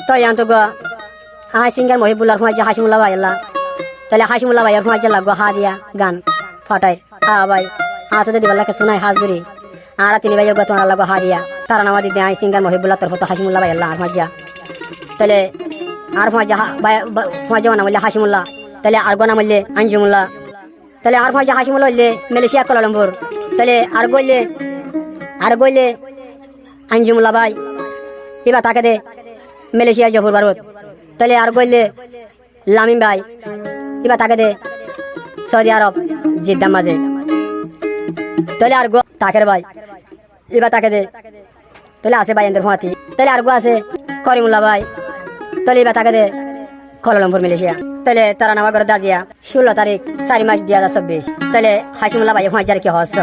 তো ইয়ান তো গো সিঙ্গার মহিবুল্লার ফোঁয়াইছে হাসিমুল্লাহ ভাই আল্লাহ তাহলে হাসিমুল্লাহ ভাইয়ের ফোঁয়াইছে লাগবো হা দিয়া গান ফাটাই ভাই তো যদি বললাকে শোনাই হাজগুড়ি আর তিনি ভাইয়ের গো তোমার লাগবো হা দিয়া তারা নামা দিদি সিঙ্গার মহিবুল্লাহ তোর ফটো হাসিমুল্লাহ ভাই আল্লাহ আর ফোঁয়াইছা তাহলে আর ফোঁয়াইছে না বললে হাসিমুল্লাহ তাহলে আর গোনা বললে আঞ্জুমুল্লাহ তাহলে আর ফোঁয়াইছে হাসিমুল্লাহ বললে মালয়েশিয়া কোলালামপুর তাহলে আর গইলে আঞ্জুমুল্লাহ ভাই এবার তাকে দে মালয়েশিয়া জফর ভারত তাহলে আর গইলে লামিম ভাই এবার তাকে দে সৌদি আরব জিদ্দার মাঝে তাহলে আর গো তাকের ভাই এবার তাকে দে তাহলে আছে ভাই এদের ফোঁয়াতি তাহলে আর গো আছে করিমুল্লাহ ভাই তাহলে এবার তাকে দে কোলালামপুর মালয়েশিয়া তাহলে তারা নামা করে দাজিয়া 16 তারিখ 4 মাস 2026 তাহলে হাসিমুল্লাহ ভাই ফোঁয়াইছে কি হস